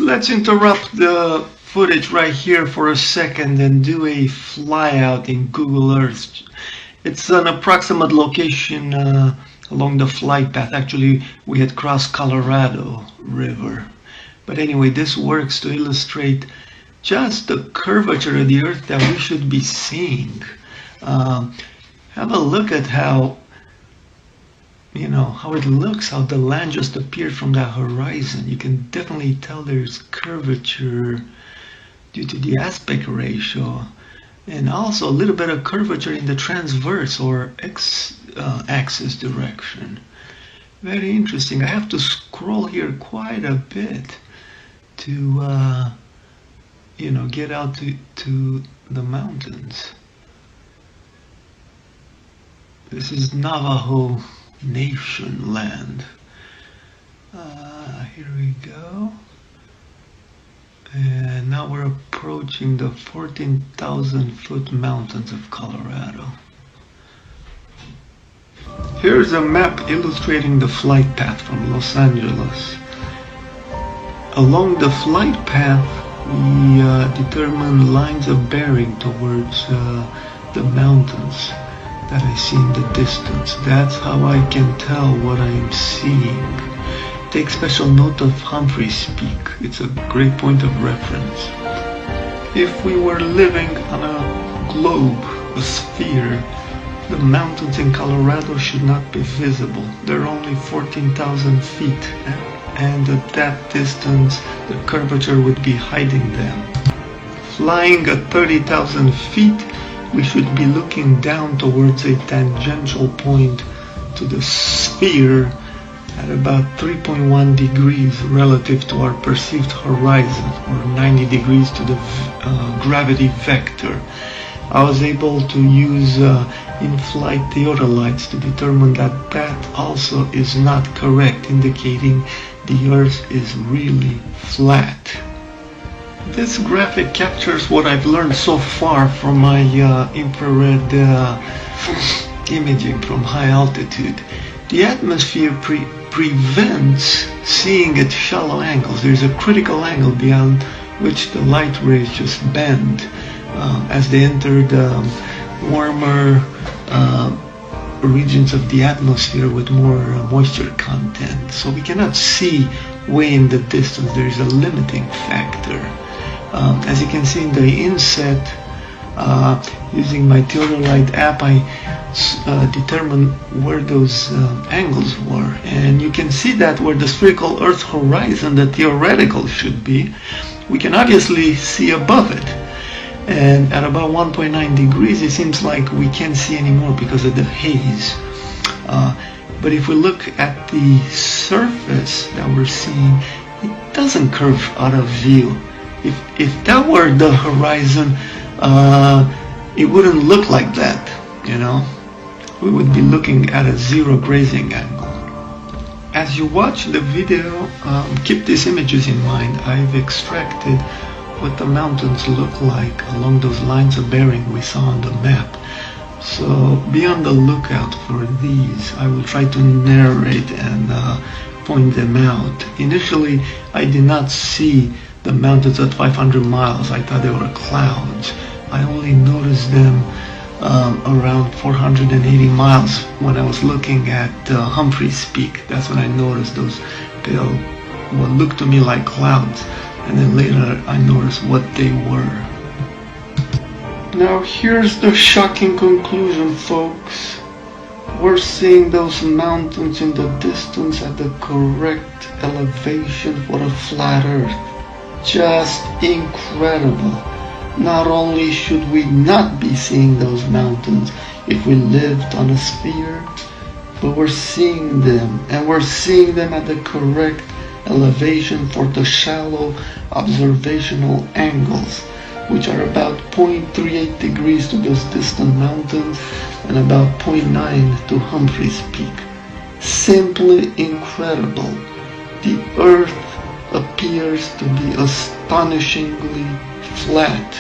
Let's interrupt the footage right here for a second and do a flyout in Google Earth. It's an approximate location along the flight path. Actually, we had crossed Colorado River. But anyway, this works to illustrate just the curvature of the Earth that we should be seeing. Have a look at how it looks, how the land just appeared from that horizon. You can definitely tell there's curvature due to the aspect ratio, and also a little bit of curvature in the transverse or x-axis direction. Very interesting. I have to scroll here quite a bit to get out to the mountains. This is Navajo Nation land. Here we go. And now we're approaching the 14,000 foot mountains of Colorado. Here's a map illustrating the flight path from Los Angeles. Along the flight path, we determine lines of bearing towards the mountains that I see in the distance. That's how I can tell what I am seeing. Take special note of Humphrey's Peak. It's a great point of reference. If we were living on a globe, a sphere, the mountains in Colorado should not be visible. They're only 14,000 feet, and at that distance, the curvature would be hiding them. Flying at 30,000 feet, we should be looking down towards a tangential point to the sphere at about 3.1 degrees relative to our perceived horizon, or 90 degrees to the gravity vector. I was able to use in-flight theodolites to determine that that also is not correct, indicating the Earth is really flat. This graphic captures what I've learned so far from my infrared imaging from high altitude. The atmosphere prevents seeing at shallow angles. There's a critical angle beyond which the light rays just bend as they enter the warmer regions of the atmosphere with more moisture content. So we cannot see way in the distance. There is a limiting factor. As you can see in the inset, using my theodolite app, I determined where those angles were, and you can see that where the spherical Earth horizon, the theoretical should be, we can obviously see above it. And at about 1.9 degrees, it seems like we can't see anymore because of the haze. But if we look at the surface that we're seeing, it doesn't curve out of view. If that were the horizon, it wouldn't look like that, We would be looking at a zero grazing angle. As you watch the video, keep these images in mind. I've extracted what the mountains look like along those lines of bearing we saw on the map. So be on the lookout for these. I will try to narrate and point them out. Initially, I did not see the mountains at 500 miles. I thought they were clouds. I only noticed them around 480 miles when I was looking at Humphrey's Peak. That's when I noticed those pale, what looked to me like clouds. And then later I noticed what they were. Now here's the shocking conclusion, folks. We're seeing those mountains in the distance at the correct elevation for a flat Earth. Just incredible. Not only should we not be seeing those mountains if we lived on a sphere, but we're seeing them, and we're seeing them at the correct elevation for the shallow observational angles, which are about 0.38 degrees to those distant mountains and about 0.9 to Humphrey's Peak. Simply incredible. The Earth appears to be astonishingly flat.